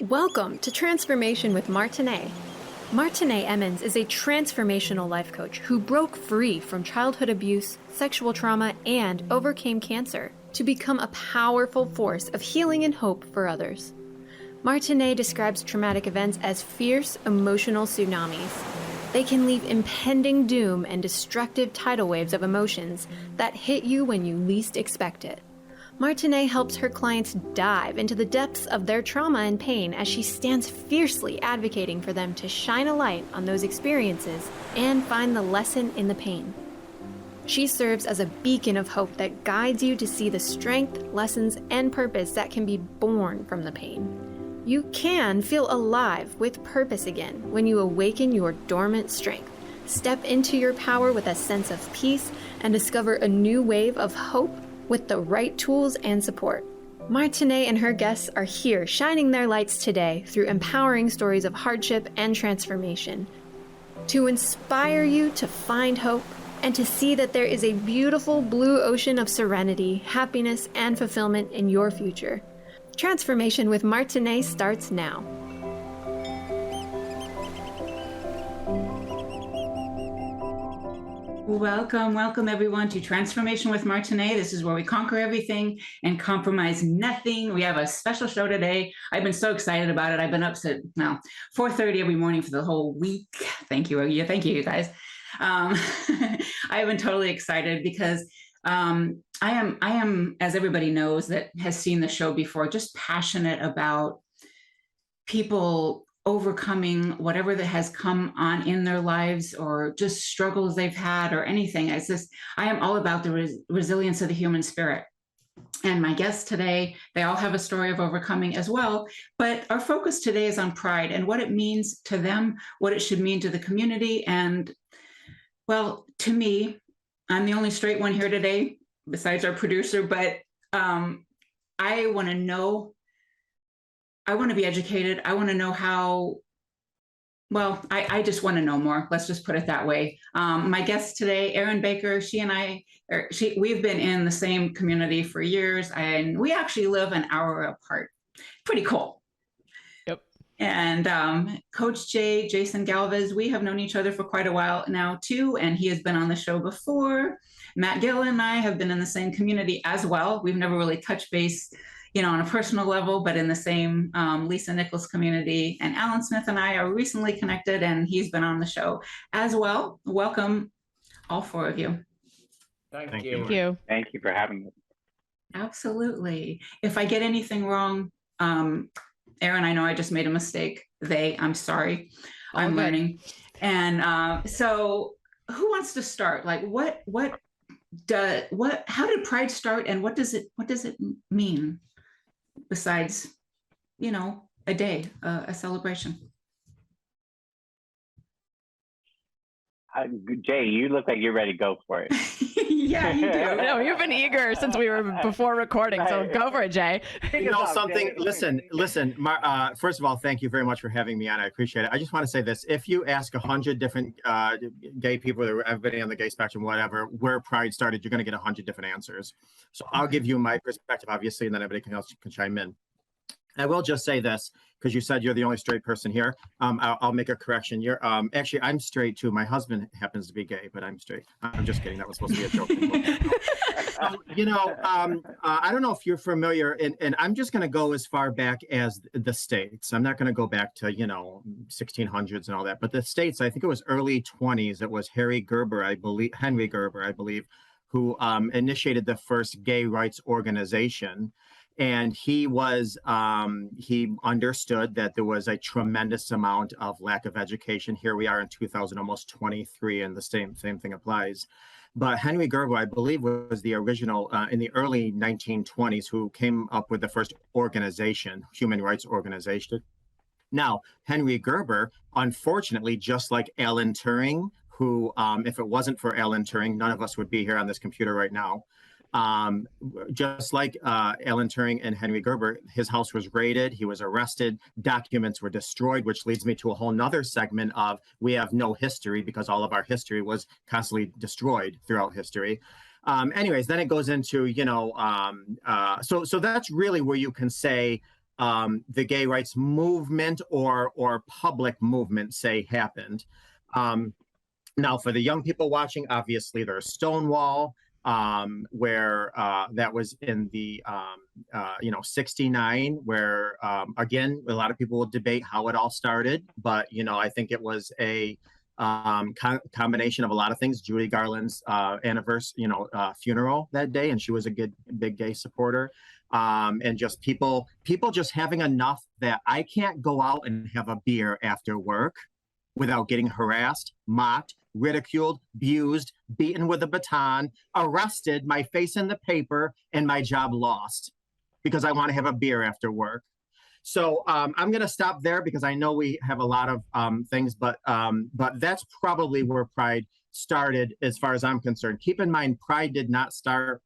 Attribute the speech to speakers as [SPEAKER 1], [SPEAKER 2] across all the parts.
[SPEAKER 1] Welcome to Transformation with Martine. Martine Emmons is a transformational life coach who broke free from childhood abuse, sexual trauma, and overcame cancer to become a powerful force of healing and hope for others. Martine describes traumatic events as fierce emotional tsunamis. They can leave impending doom and destructive tidal waves of emotions that hit you when you least expect it. Martine helps her clients dive into the depths of their trauma and pain as she stands fiercely advocating for them to shine a light on those experiences and find the lesson in the pain. She serves as a beacon of hope that guides you to see the strength, lessons, and purpose that can be born from the pain. You can feel alive with purpose again when you awaken your dormant strength, step into your power with a sense of peace, and discover a new wave of hope with the right tools and support. Martine and her guests are here shining their lights today through empowering stories of hardship and transformation to inspire you to find hope and to see that there is a beautiful blue ocean of serenity, happiness, and fulfillment in your future. Transformation with Martine starts now.
[SPEAKER 2] Welcome everyone to Transformation with Martine. This is where we conquer everything and compromise nothing. We have a special show today. I've been so excited about it. I've been up since 4:30 every morning for the whole week. Thank you, you guys. I've been totally excited because I am, as everybody knows that has seen the show before, just passionate about people overcoming whatever that has come on in their lives or just struggles they've had or anything. I am all about the resilience of the human spirit. And my guests today, they all have a story of overcoming as well. But our focus today is on pride and what it means to them, what it should mean to the community. And well, to me, I'm the only straight one here today, besides our producer, but I want to know. I want to be educated. I want to know how, I just want to know more. Let's just put it that way. My guest today, Erin Baker, we've been in the same community for years, and we actually live an hour apart. Pretty cool.
[SPEAKER 3] Yep.
[SPEAKER 2] And Coach Jason Galvez, we have known each other for quite a while now too, and he has been on the show before. Matt Gill and I have been in the same community as well. We've never really touched base on a personal level, but in the same Lisa Nichols community. And Alan Smith and I are recently connected, and he's been on the show as well. Welcome, all four of you.
[SPEAKER 3] Thank you.
[SPEAKER 4] Thank you for having me.
[SPEAKER 2] Absolutely. If I get anything wrong, Erin, I know I just made a mistake. I'm sorry. I'm learning. And so who wants to start? Like how did Pride start, and what does it mean? Besides, a day, a celebration.
[SPEAKER 4] Jay, you look like you're ready to go for it.
[SPEAKER 2] Yeah, you do.
[SPEAKER 3] No, you've been eager since we were before recording, so go for it, Jay.
[SPEAKER 5] You know something? Listen. First of all, thank you very much for having me on. I appreciate it. I just want to say this: if you ask 100 different gay people, or everybody on the gay spectrum, whatever, where Pride started, you're going to get 100 different answers. So I'll give you my perspective, obviously, and then everybody else can chime in. I will just say this, because you said you're the only straight person here. I'll make a correction. You're actually, I'm straight too. My husband happens to be gay, but I'm straight. I'm just kidding. That was supposed to be a joke. I don't know if you're familiar, and I'm just going to go as far back as the States. I'm not going to go back to 1600s and all that. But the States, I think it was early 20s. It was Henry Gerber, I believe, who initiated the first gay rights organization. And he understood that there was a tremendous amount of lack of education. Here we are in 2000, almost 23, and the same thing applies. But Henry Gerber, I believe, was the original in the early 1920s who came up with the first organization, human rights organization. Now, Henry Gerber, unfortunately, just like Alan Turing, who, if it wasn't for Alan Turing, none of us would be here on this computer right now. Just like Alan Turing and Henry Gerber, his house was raided, he was arrested, documents were destroyed, which leads me to a whole nother segment of we have no history because all of our history was constantly destroyed throughout history. Anyways, then it goes into, so that's really where you can say the gay rights movement or public movement, say, happened. Now, for the young people watching, obviously there's Stonewall, where that was in the 69, where again a lot of people will debate how it all started, but I think it was a combination of a lot of things. Judy Garland's anniversary, funeral that day, and she was a big gay supporter. And just people just having enough that I can't go out and have a beer after work without getting harassed, mocked, ridiculed, abused, beaten with a baton, arrested, my face in the paper, and my job lost because I want to have a beer after work. So I'm going to stop there because I know we have a lot of things, but that's probably where Pride started as far as I'm concerned. Keep in mind, Pride did not start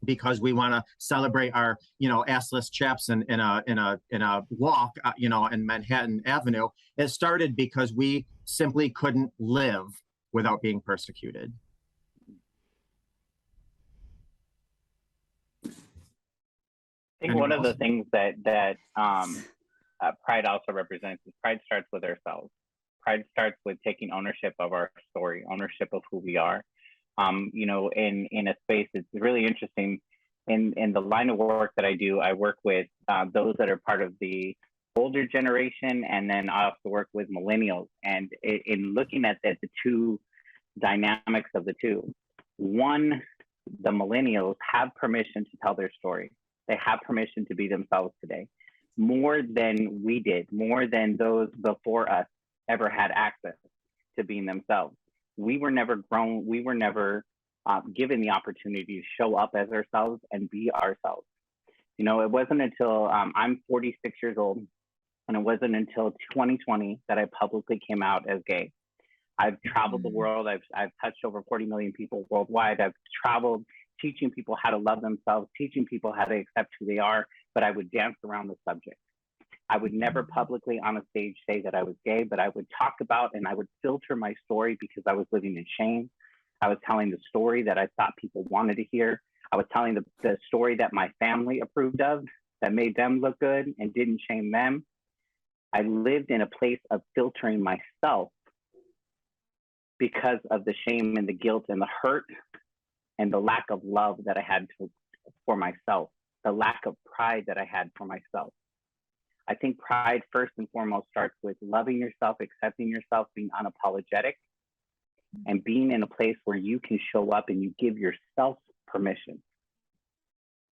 [SPEAKER 5] because we want to celebrate our, assless chaps in a walk, in Manhattan Avenue. It started because we simply couldn't live without being persecuted.
[SPEAKER 4] I think one of the things that Pride also represents is Pride starts with ourselves. Pride starts with taking ownership of our story, ownership of who we are. In a space, it's really interesting. In the line of work that I do, I work with those that are part of the older generation, and then I also work with millennials. And in looking at the two dynamics of the two, one, the millennials have permission to tell their story. They have permission to be themselves today, more than we did, more than those before us ever had access to being themselves. We were never grown, we were never given the opportunity to show up as ourselves and be ourselves. It wasn't until I'm 46 years old, and it wasn't until 2020 that I publicly came out as gay. I've traveled the world. I've touched over 40 million people worldwide. I've traveled teaching people how to love themselves, teaching people how to accept who they are, but I would dance around the subject. I would never publicly on a stage say that I was gay, but I would talk about and I would filter my story because I was living in shame. I was telling the story that I thought people wanted to hear. I was telling the story that my family approved of, that made them look good and didn't shame them. I lived in a place of filtering myself because of the shame and the guilt and the hurt and the lack of love that I had for myself, the lack of pride that I had for myself. I think pride first and foremost starts with loving yourself, accepting yourself, being unapologetic, and being in a place where you can show up and you give yourself permission.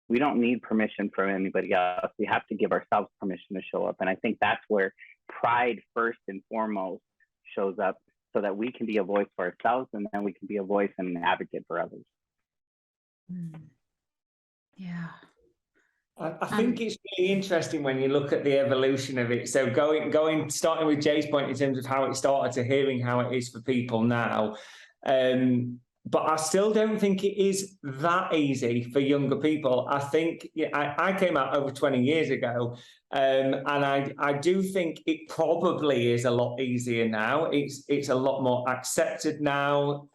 [SPEAKER 4] We don't need permission from anybody else. We have to give ourselves permission to show up. And I think that's where pride first and foremost shows up, so that we can be a voice for ourselves, and then we can be a voice and an advocate for others.
[SPEAKER 6] Yeah.
[SPEAKER 7] I think it's really interesting when you look at the evolution of it. So starting with Jay's point in terms of how it started to hearing how it is for people now. But I still don't think it is that easy for younger people. I think I came out over 20 years ago, and I do think it probably is a lot easier now. It's a lot more accepted now.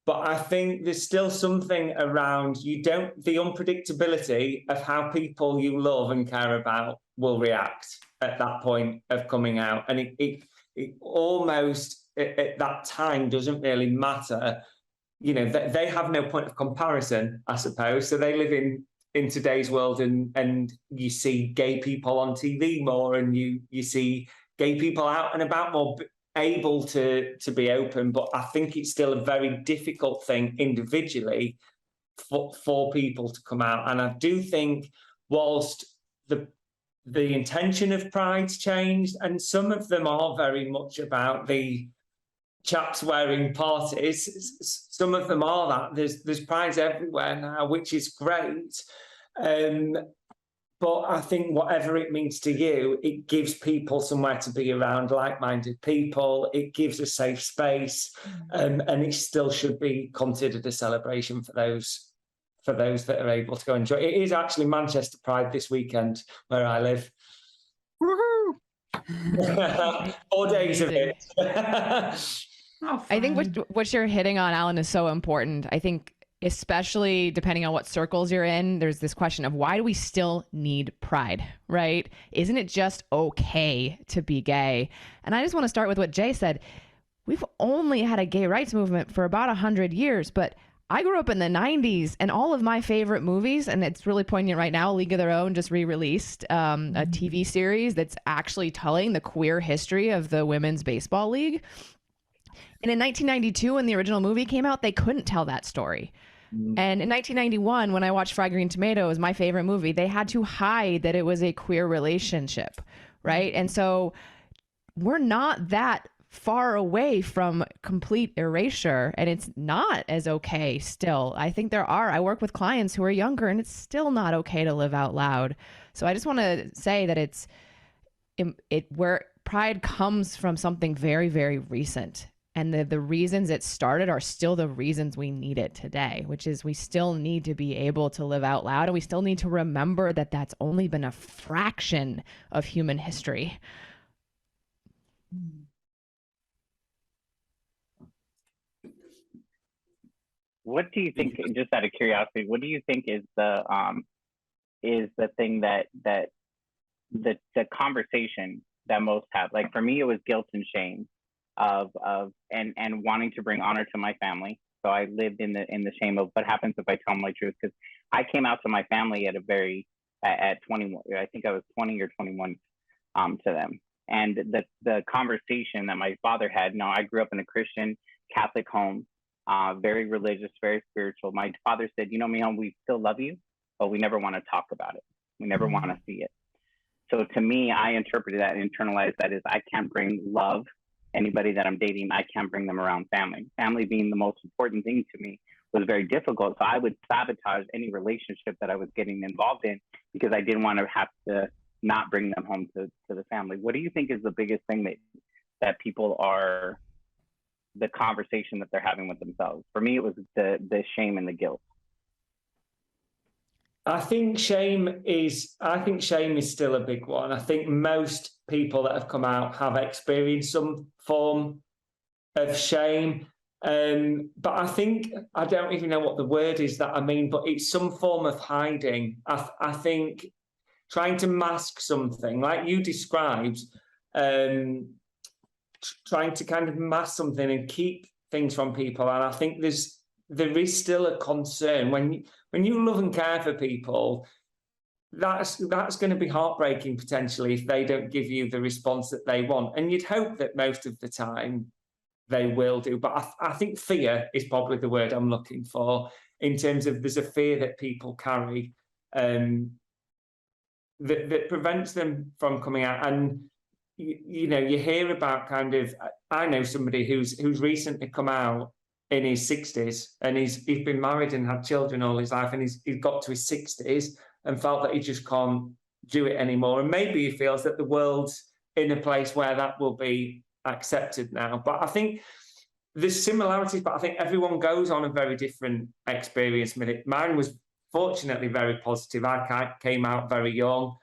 [SPEAKER 7] But I think there's still something around the unpredictability of how people you love and care about will react at that point of coming out. And it almost at that time doesn't really matter. They have no point of comparison, I suppose. So they live in today's world, and you see gay people on TV more, and you see gay people out and about more, able to be open. But I think it's still a very difficult thing individually for people to come out. And I do think whilst the intention of Pride's changed, and some of them are very much about the chaps wearing parties, some of them are that. There's Prides everywhere now, which is great. But I think whatever it means to you, it gives people somewhere to be around like-minded people. It gives a safe space, and it still should be considered a celebration for those that are able to go enjoy. It is actually Manchester Pride this weekend where I live.
[SPEAKER 5] Woohoo!
[SPEAKER 7] 4 days of it.
[SPEAKER 6] Oh,
[SPEAKER 3] I think what you're hitting on, Alan, is so important. I think especially depending on what circles you're in, there's this question of why do we still need pride, right? Isn't it just okay to be gay? And I just want to start with what Jay said. We've only had a gay rights movement for about 100 years, but I grew up in the 90s, and all of my favorite movies, and it's really poignant right now, League of Their Own just re-released a TV series that's actually telling the queer history of the Women's Baseball League. And in 1992, when the original movie came out, they couldn't tell that story. And in 1991, when I watched Fried Green Tomatoes, my favorite movie, they had to hide that it was a queer relationship, right? And so we're not that far away from complete erasure, and it's not as okay still. I think I work with clients who are younger, and it's still not okay to live out loud. So I just want to say that where pride comes from something very, very recent. And the reasons it started are still the reasons we need it today, which is we still need to be able to live out loud, and we still need to remember that that's only been a fraction of human history.
[SPEAKER 4] What do you think, just out of curiosity, what do you think is the thing that the conversation that most have? Like for me, it was guilt and shame and wanting to bring honor to my family. So I lived in the shame of what happens if I tell my truth, because I came out to my family at 21. I think I was 20 or 21 to them. And the conversation that my father had. No, I grew up in a Christian Catholic home, very religious, very spiritual. My father said, Mijo, we still love you, but we never want to talk about it. We never want to see it. So to me, I interpreted that and internalized that as I can't bring love. Anybody that I'm dating, I can't bring them around family. Family being the most important thing to me was very difficult. So I would sabotage any relationship that I was getting involved in because I didn't want to have to not bring them home to the family. What do you think is the biggest thing that people are, the conversation that they're having with themselves? For me, it was the shame and the guilt.
[SPEAKER 7] I think shame is still a big one. I think most people that have come out have experienced some form of shame. But I don't even know what the word is that I mean, but it's some form of hiding. I think trying to mask something, like you described, trying to kind of mask something and keep things from people. And I think there is still a concern when you love and care for people. That's going to be heartbreaking potentially if they don't give you the response that they want. And you'd hope that most of the time they will do. But I think fear is probably the word I'm looking for, in terms of there's a fear that people carry that prevents them from coming out. And you hear about I know somebody who's recently come out in his 60s, and he's been married and had children all his life, and he's got to his 60s and felt that he just can't do it anymore. And maybe he feels that the world's in a place where that will be accepted now. But I think there's similarities, but I think everyone goes on a very different experience with it. Mine was fortunately very positive. I came out very young.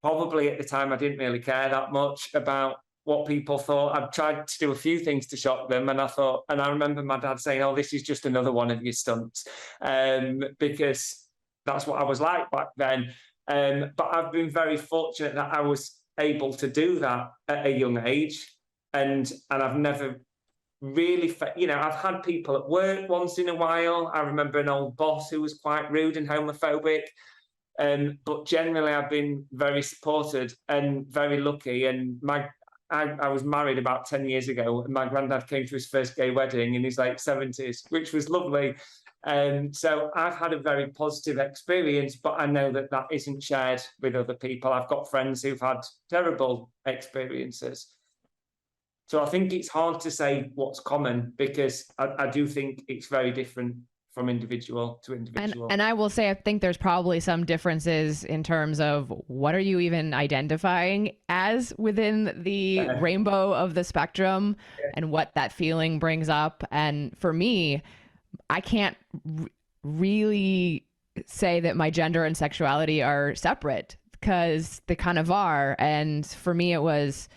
[SPEAKER 7] Probably at the time I didn't really care that much about what people thought. I've tried to do a few things to shock them, and I remember my dad saying, "Oh, this is just another one of your stunts," because that's what I was like back then. But I've been very fortunate that I was able to do that at a young age, and I've never really, I've had people at work once in a while. I remember an old boss who was quite rude and homophobic. But generally, I've been very supported and very lucky. And I was married about 10 years ago, and my granddad came to his first gay wedding in his late 70s, which was lovely. So I've had a very positive experience, but I know that isn't shared with other people. I've got friends who've had terrible experiences. So I think it's hard to say what's common, because I do think it's very different from individual to individual.
[SPEAKER 3] And I will say, I think there's probably some differences in terms of what are you even identifying as within the rainbow of the spectrum, and what that feeling brings up. And for me, I can't really say that my gender and sexuality are separate, because they kind of are. And for me, it was,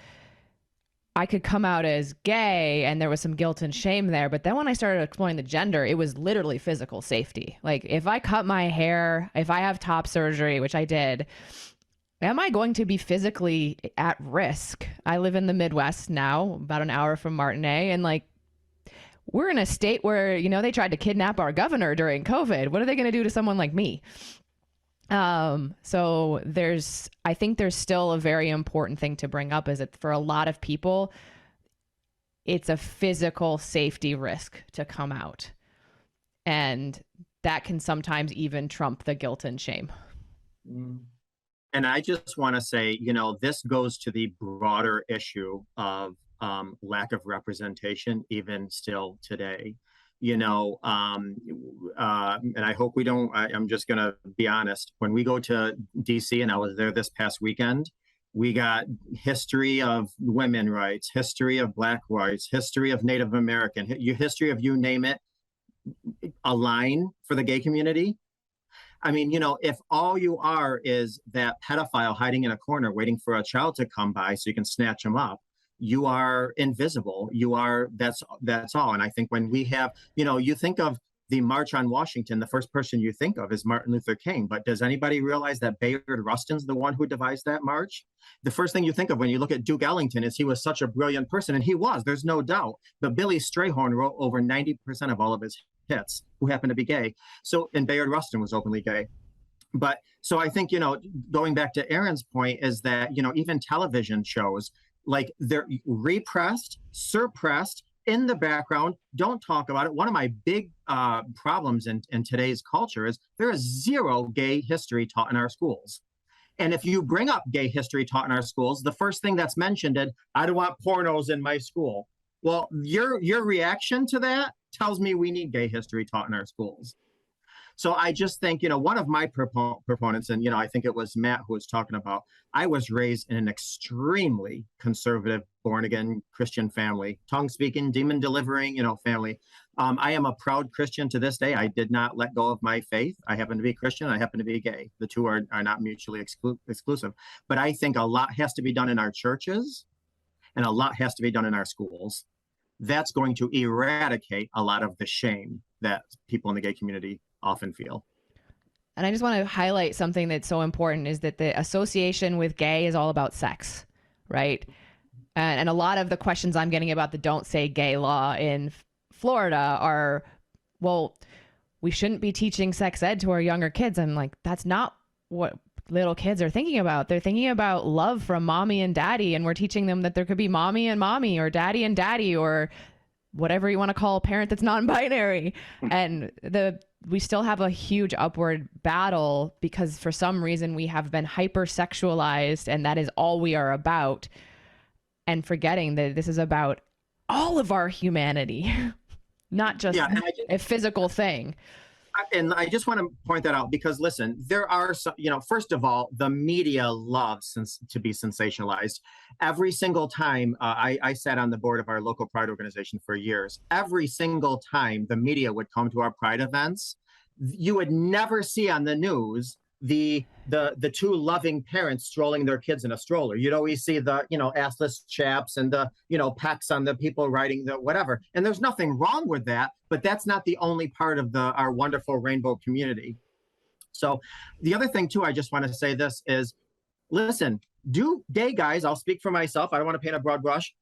[SPEAKER 3] I could come out as gay and there was some guilt and shame there. But then when I started exploring the gender, it was literally physical safety. Like if I cut my hair, if I have top surgery, which I did, am I going to be physically at risk? I live in the Midwest now, about an hour from Martine, and like we're in a state where, you know, they tried to kidnap our governor during COVID. What are they going to do to someone like me? So I think there's still a very important thing to bring up is that for a lot of people, it's a physical safety risk to come out. And that can sometimes even trump the guilt and shame.
[SPEAKER 5] And I just want to say, you know, this goes to the broader issue of lack of representation, even still today. You know, and I hope we don't, I'm just going to be honest. When we go to DC, and I was there this past weekend, we got history of women rights, history of Black rights, history of Native American, history of you name it, a line for the gay community. I mean, you know, if all you are is that pedophile hiding in a corner waiting for a child to come by so you can snatch him up, you are invisible. You are, that's all. And I think when we have, you know, you think of the March on Washington, the first person you think of is Martin Luther King. But does anybody realize that Bayard Rustin's the one who devised that march? The first thing you think of when you look at Duke Ellington is he was such a brilliant person, and he was, there's no doubt. But Billy Strayhorn wrote over 90% of all of his hits, who happened to be gay. So, and Bayard Rustin was openly gay. But so I think, you know, going back to Erin's point is that, you know, even television shows, like they're repressed, suppressed, in the background, don't talk about it. One of my big problems in today's culture is there is zero gay history taught in our schools. And if you bring up gay history taught in our schools, the first thing that's mentioned is, I don't want pornos in my school. Well, your reaction to that tells me we need gay history taught in our schools. So I just think, you know, one of my proponents, and, you know, I think it was Matt who was talking about, I was raised in an extremely conservative, born-again Christian family, tongue-speaking, demon-delivering, you know, family. I am a proud Christian to this day. I did not let go of my faith. I happen to be Christian. I happen to be gay. The two are not mutually exclusive. But I think a lot has to be done in our churches, and a lot has to be done in our schools. That's going to eradicate a lot of the shame that people in the gay community often feel.
[SPEAKER 3] And I just want to highlight something that's so important is that the association with gay is all about sex, right? And a lot of the questions I'm getting about the don't say gay law in Florida are, well, we shouldn't be teaching sex ed to our younger kids. I'm like, that's not what little kids are thinking about. They're thinking about love from mommy and daddy. And we're teaching them that there could be mommy and mommy, or daddy and daddy, or whatever you want to call a parent that's non-binary. And we still have a huge upward battle because for some reason we have been hypersexualized, and that is all we are about, and forgetting that this is about all of our humanity, not just a physical thing.
[SPEAKER 5] And I just want to point that out because, listen, there are some, you know, first of all, the media loves to be sensationalized. Every single time I sat on the board of our local Pride organization for years, every single time the media would come to our Pride events, you would never see on the news the two loving parents strolling their kids in a stroller. You'd always see the, you know, assless chaps and the, you know, pecks on the people riding the whatever. And there's nothing wrong with that, but that's not the only part of our wonderful rainbow community. So the other thing too, I just want to say this is, listen, do gay guys, I'll speak for myself, I don't want to paint a broad brush.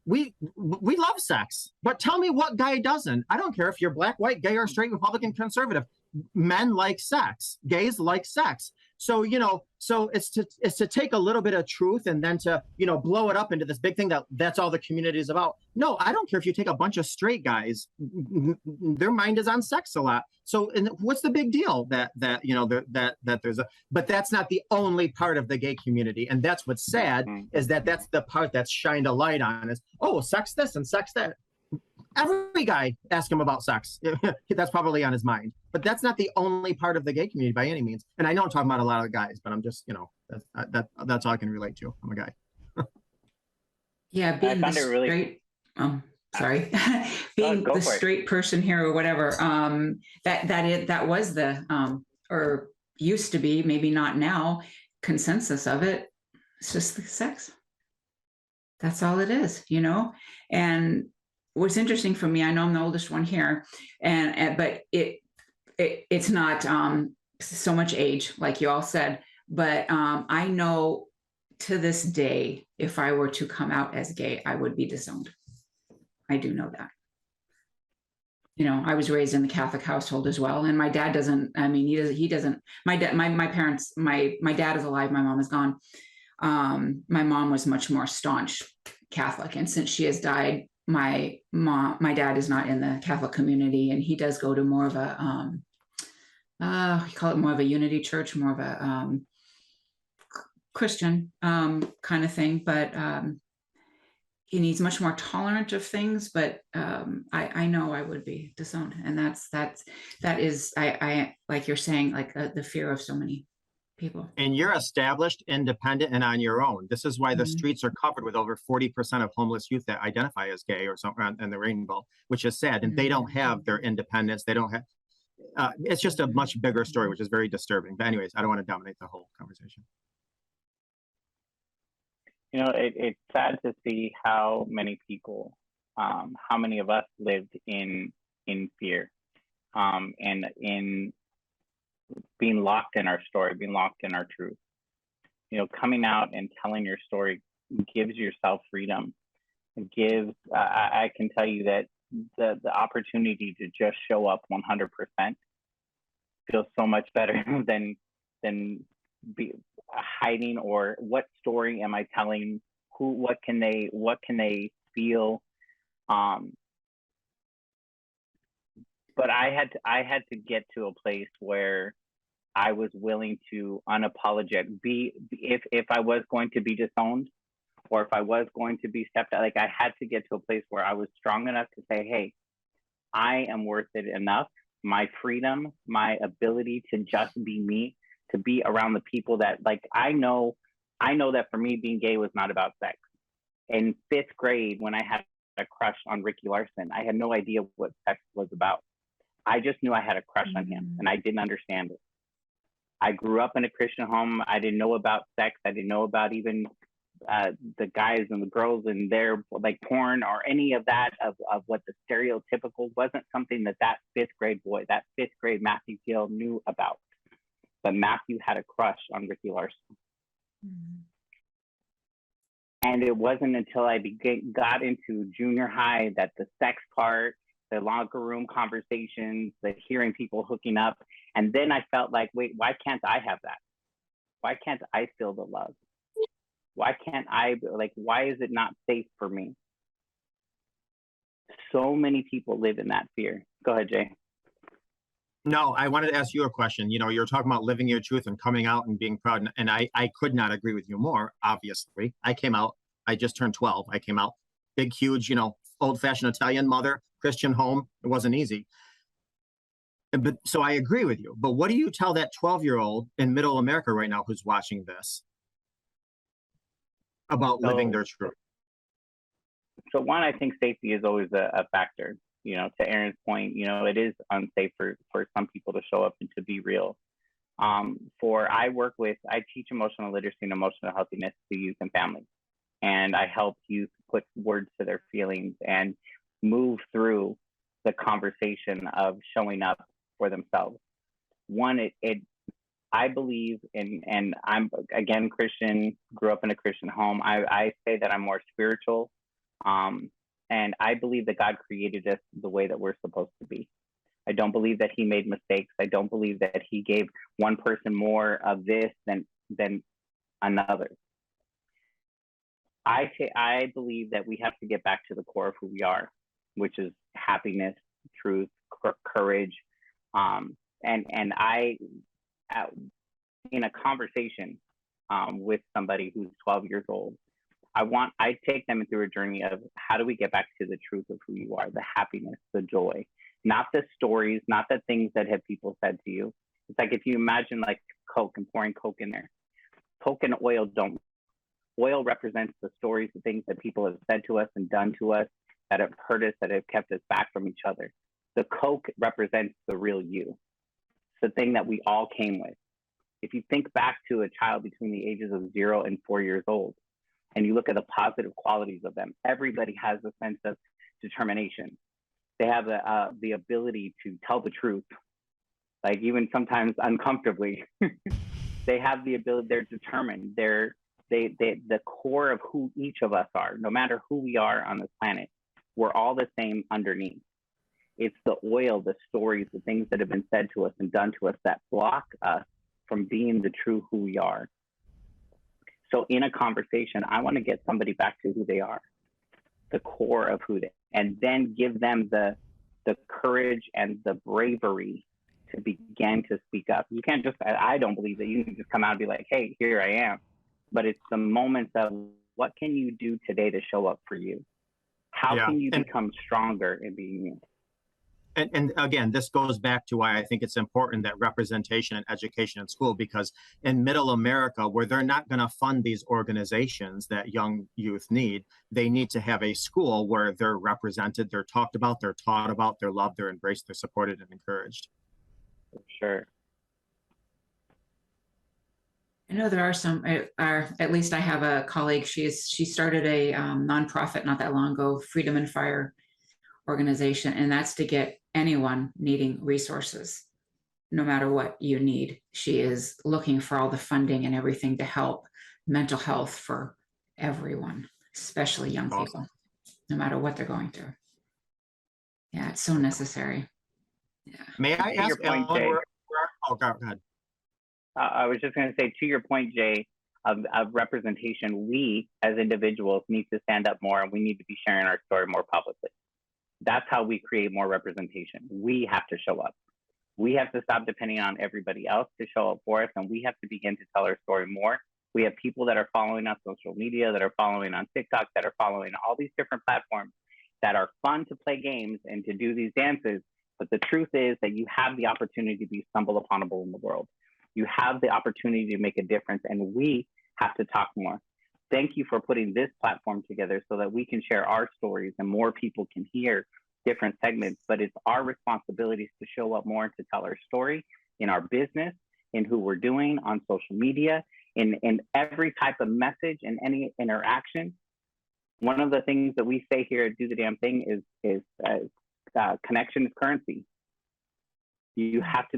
[SPEAKER 5] We love sex, but tell me what guy doesn't. I don't care if you're black, white, gay, or straight, Republican, conservative. Men like sex, gays like sex. So, you know, so it's to take a little bit of truth and then to, you know, blow it up into this big thing that's all the community is about. No, I don't care if you take a bunch of straight guys, their mind is on sex a lot. So, and what's the big deal that you know, that there's but that's not the only part of the gay community. And that's what's sad is that's the part that's shined a light on is, oh, sex this and sex that. Every guy ask him about sex. That's probably on his mind. But that's not the only part of the gay community by any means. And I know I'm talking about a lot of guys, but I'm just, you know, that's all I can relate to. I'm a guy.
[SPEAKER 2] Yeah, being the straight, sorry, being the straight person here or whatever. That was the or used to be, maybe not now, consensus of it. It's just the sex. That's all it is, And what's interesting for me, I know I'm the oldest one here, but it's not so much age, like you all said, but I know to this day, if I were to come out as gay, I would be disowned. I do know that. I was raised in the Catholic household as well, and my dad doesn't. I mean, he doesn't. My dad, my parents, my dad is alive. My mom is gone. My mom was much more staunch Catholic, and since she has died, my dad is not in the Catholic community, and he does go to more of a you call it more of a unity church, more of a Christian kind of thing, but he needs much more tolerant of things. But I know I would be disowned, and that is I like you're saying, like the fear of so many people.
[SPEAKER 5] And you're established, independent, and on your own. This is why the streets are covered with over 40% of homeless youth that identify as gay or something in the rainbow, which is sad. And they don't have their independence. They don't have, it's just a much bigger story, which is very disturbing. But anyways, I don't want to dominate the whole conversation.
[SPEAKER 4] It's sad to see how many people, how many of us lived in fear, and in being locked in our story, being locked in our truth. Coming out and telling your story gives yourself freedom. It gives, I can tell you that the opportunity to just show up 100% feels so much better than be hiding, or what story am I telling? What can they feel? But I had to get to a place where I was willing to if I was going to be disowned, or if I was going to be stepped out, like I had to get to a place where I was strong enough to say, hey, I am worth it enough. My freedom, my ability to just be me, to be around the people that, like, I know that for me, being gay was not about sex. In 5th grade, when I had a crush on Ricky Larson, I had no idea what sex was about. I just knew I had a crush on him, and I didn't understand it. I grew up in a Christian home. I didn't know about sex. I didn't know about even the guys and the girls and their like porn or any of that of what the stereotypical wasn't something that 5th grade boy, that 5th grade Matthew Gill knew about. But Matthew had a crush on Ricky Larson. And it wasn't until I got into junior high that the sex part, the locker room conversations, the hearing people hooking up, and then I felt like, wait, why can't I have that? Why can't I feel the love? Why can't I, why is it not safe for me? So many people live in that fear. Go ahead, Jay.
[SPEAKER 5] No, I wanted to ask you a question. You're talking about living your truth and coming out and being proud. And I could not agree with you more, obviously. I came out, I just turned 12. I came out, big, huge, old-fashioned Italian mother, Christian home. It wasn't easy. But so I agree with you. But what do you tell that 12-year-old in middle America right now who's watching this about living their truth?
[SPEAKER 4] So one, I think safety is always a factor. To Erin's point, it is unsafe for some people to show up and to be real. I teach emotional literacy and emotional healthiness to youth and families. And I help youth put words to their feelings and move through the conversation of showing up for themselves. One, I believe in, and I'm, again, Christian, grew up in a Christian home. I say that I'm more spiritual. And I believe that God created us the way that we're supposed to be. I don't believe that he made mistakes. I don't believe that he gave one person more of this than another. I believe that we have to get back to the core of who we are, which is happiness, truth, courage. And I, in a conversation with somebody who's 12 years old, I take them through a journey of how do we get back to the truth of who you are, the happiness, the joy, not the stories, not the things that have people said to you. It's like if you imagine like Coke and pouring Coke in there. Coke and oil don't. Oil represents the stories, the things that people have said to us and done to us that have hurt us, that have kept us back from each other. The Coke represents the real you. It's the thing that we all came with. If you think back to a child between the ages of 0 and 4 years old, and you look at the positive qualities of them, everybody has a sense of determination. They have the ability to tell the truth, like even sometimes uncomfortably. They have the ability, they're determined. The core of who each of us are, no matter who we are on this planet, we're all the same underneath. It's the oil, the stories, the things that have been said to us and done to us that block us from being the true who we are. So in a conversation, I want to get somebody back to who they are, the core of who they, and then give them the courage and the bravery to begin to speak up. You can't just, I don't believe that you can just come out and be like, hey, here I am. But it's the moments of what can you do today to show up for you? How can you become stronger in being you?
[SPEAKER 5] And again, this goes back to why I think it's important that representation and education in school, because in middle America, where they're not going to fund these organizations that young youth need, they need to have a school where they're represented, they're talked about, they're taught about, they're loved, they're embraced, they're supported and encouraged.
[SPEAKER 4] For sure.
[SPEAKER 2] I know there are some, at least I have a colleague, she started a nonprofit not that long ago, Freedom and Fire organization, and that's to get anyone needing resources, no matter what you need. She is looking for all the funding and everything to help mental health for everyone, especially young people, no matter what they're going through. Yeah, it's so necessary. Yeah.
[SPEAKER 5] May I ask,
[SPEAKER 4] point, Jay,
[SPEAKER 5] oh, go ahead.
[SPEAKER 4] I was just going to say, to your point, Jay, of representation, we as individuals need to stand up more, and we need to be sharing our story more publicly. That's how we create more representation. We have to show up. We have to stop depending on everybody else to show up for us, and we have to begin to tell our story more. We have people that are following us on social media, that are following on TikTok, that are following all these different platforms that are fun to play games and to do these dances. But the truth is that you have the opportunity to be stumbled uponable in the world. You have the opportunity to make a difference, and we have to talk more. Thank you for putting this platform together so that we can share our stories and more people can hear different segments. But it's our responsibilities to show up more and to tell our story in our business, in who we're doing on social media, in every type of message and any interaction. One of the things that we say here at Do the Damn Thing is connection is currency. We have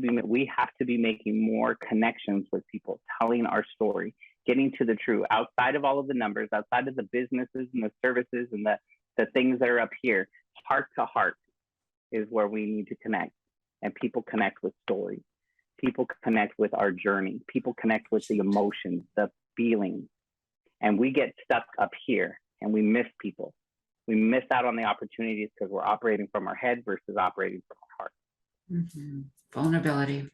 [SPEAKER 4] to be making more connections with people, telling our story, getting to the truth, outside of all of the numbers, outside of the businesses and the services and the things that are up here. Heart to heart is where we need to connect. And people connect with stories. People connect with our journey. People connect with the emotions, the feelings. And we get stuck up here and we miss people. We miss out on the opportunities because we're operating from our head versus operating from our heart.
[SPEAKER 2] Mm-hmm. Vulnerability.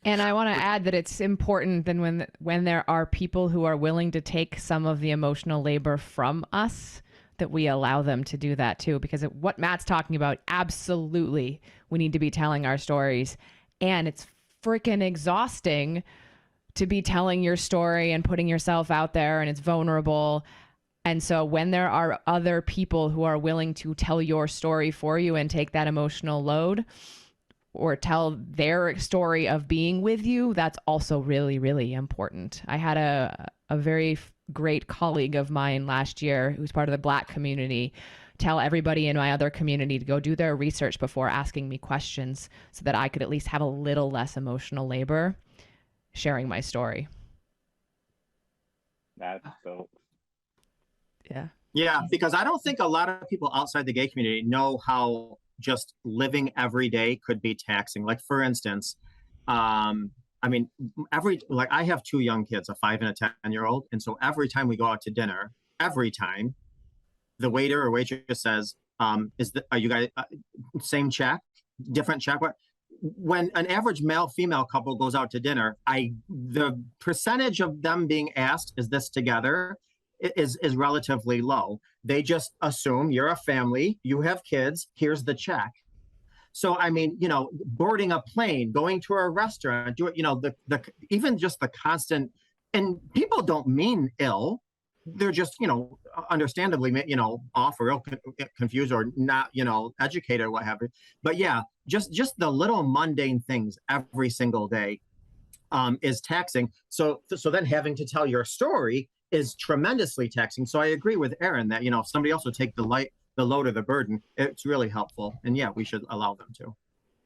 [SPEAKER 3] And I want to add that it's important then when there are people who are willing to take some of the emotional labor from us, that we allow them to do that too. Because what Matt's talking about, absolutely, we need to be telling our stories. And it's freaking exhausting to be telling your story and putting yourself out there, and it's vulnerable. And so when there are other people who are willing to tell your story for you and take that emotional load, or tell their story of being with you, that's also really, really important. I had a very great colleague of mine last year who's part of the Black community tell everybody in my other community to go do their research before asking me questions so that I could at least have a little less emotional labor sharing my story.
[SPEAKER 4] That's dope.
[SPEAKER 3] Yeah.
[SPEAKER 5] Yeah, because I don't think a lot of people outside the gay community know how just living every day could be taxing. Like, for instance, I mean, I have two young kids, a 5 and a 10-year-old. And so every time we go out to dinner, every time the waiter or waitress says, are you guys same check, different check? When an average male-female couple goes out to dinner, the percentage of them being asked, is this together, is relatively low. They just assume you're a family, you have kids, here's the check. So, I mean, boarding a plane, going to a restaurant, even just the constant, and people don't mean ill. They're just, understandably, off or ill, confused or not, educated or what have you. But yeah, just the little mundane things every single day is taxing. So then having to tell your story is tremendously taxing. So I agree with Erin that, if somebody else will take the load of the burden, it's really helpful. And yeah, we should allow them to.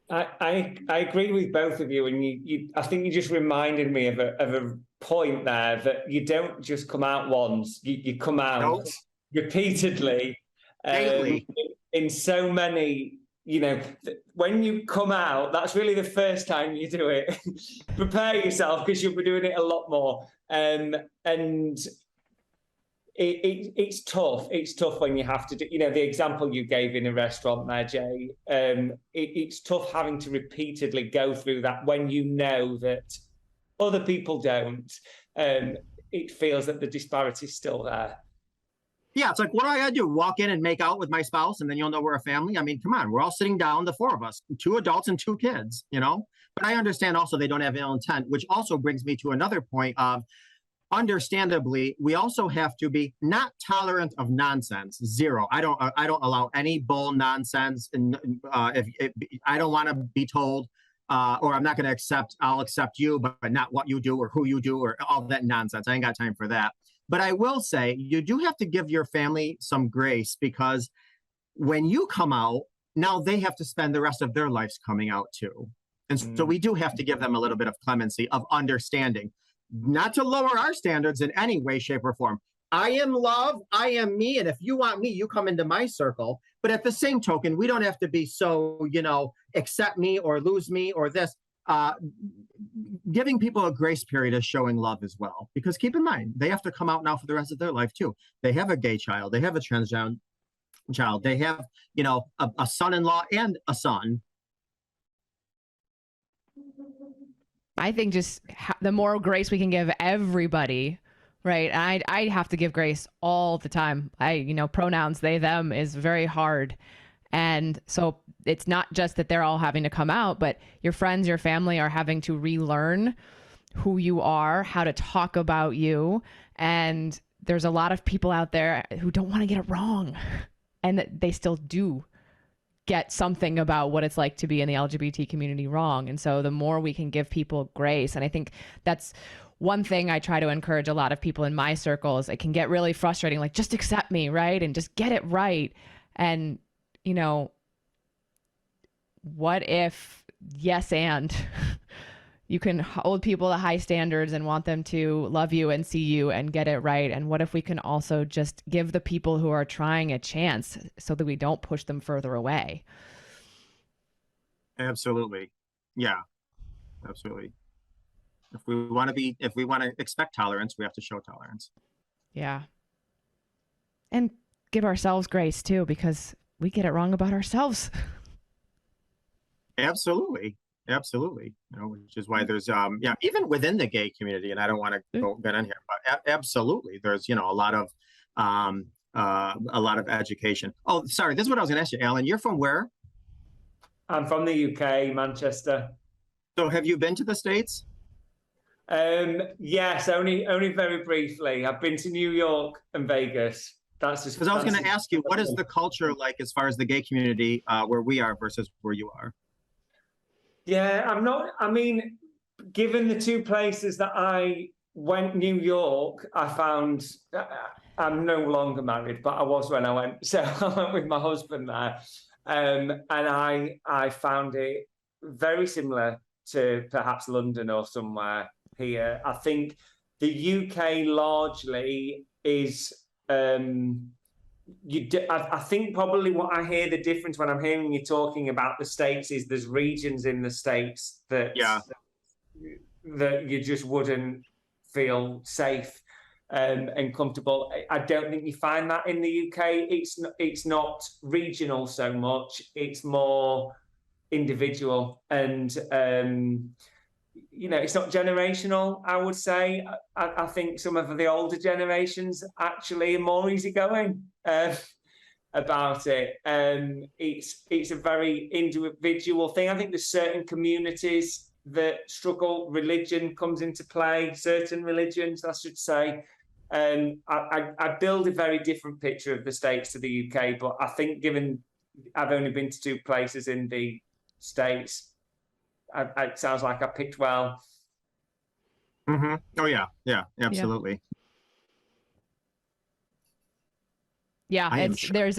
[SPEAKER 7] I agree with both of you, and I think you just reminded me of a point there, that you don't just come out once, you come out repeatedly,
[SPEAKER 5] daily,
[SPEAKER 7] in so many. When you come out, that's really the first time you do it. Prepare yourself, because you'll be doing it a lot more. And it's tough. It's tough when you have to do, the example you gave in a restaurant there, Jay. It's tough having to repeatedly go through that when you know that other people don't. It feels that the disparity is still there.
[SPEAKER 5] Yeah, it's like, what do I gotta do? Walk in and make out with my spouse, and then you'll know we're a family? I mean, come on, we're all sitting down, the four of us, 2 adults and 2 kids, But I understand also they don't have ill intent, which also brings me to another point of, understandably, we also have to be not tolerant of nonsense. Zero. I don't allow any bull nonsense. And if I don't want to be told, or I'm not going to accept, I'll accept you, but not what you do or who you do or all that nonsense. I ain't got time for that. But I will say, you do have to give your family some grace, because when you come out, now they have to spend the rest of their lives coming out too. And so we do have to give them a little bit of clemency, of understanding, not to lower our standards in any way, shape, or form. I am love, I am me, and if you want me, you come into my circle. But at the same token, we don't have to be so, accept me or lose me or this. Giving people a grace period is showing love as well. Because keep in mind, they have to come out now for the rest of their life too. They have a gay child, they have a transgender child, they have, a son-in-law and a son.
[SPEAKER 3] I think just the more grace we can give everybody, right? I have to give grace all the time. Pronouns they, them is very hard. And so it's not just that they're all having to come out, but your friends, your family are having to relearn who you are, how to talk about you. And there's a lot of people out there who don't want to get it wrong, and that they still do get something about what it's like to be in the LGBT community wrong. And so the more we can give people grace, and I think that's one thing I try to encourage a lot of people in my circles. It can get really frustrating, like, just accept me, right? And just get it right. And, what if, yes, and you can hold people to high standards and want them to love you and see you and get it right? And what if we can also just give the people who are trying a chance, so that we don't push them further away?
[SPEAKER 5] Absolutely. Yeah, absolutely. If we want to expect tolerance, we have to show tolerance.
[SPEAKER 3] Yeah. And give ourselves grace too, because we get it wrong about ourselves.
[SPEAKER 5] Absolutely. Which is why there's even within the gay community, and I don't want to go get in here, but absolutely, there's a lot of education. Oh, sorry, this is what I was going to ask you, Alan. You're from where?
[SPEAKER 7] I'm from the UK, Manchester.
[SPEAKER 5] So have you been to the States?
[SPEAKER 7] Yes, only very briefly. I've been to New York and Vegas. That's just
[SPEAKER 5] because I was going to ask you, what is the culture like as far as the gay community where we are versus where you are?
[SPEAKER 7] Yeah, given the 2 places that I went, New York, I found, I'm no longer married, but I was when I went. So I went with my husband there. And I found it very similar to perhaps London or somewhere here. I think the UK largely is, I think probably what I hear the difference when I'm hearing you talking about the States is there's regions in the States that you just wouldn't feel safe and comfortable. I don't think you find that in the UK. It's not regional so much. It's more individual, and it's not generational, I would say. I think some of the older generations actually are more easygoing about it. It's a very individual thing. I think there's certain communities that struggle. Religion comes into play, certain religions, I should say. I build a very different picture of the States to the UK, but I think given I've only been to 2 places in the States, it sounds like I picked well.
[SPEAKER 5] Mm-hmm. Oh yeah, absolutely.
[SPEAKER 3] Yeah,
[SPEAKER 5] I am
[SPEAKER 3] it's
[SPEAKER 5] sure.
[SPEAKER 3] there's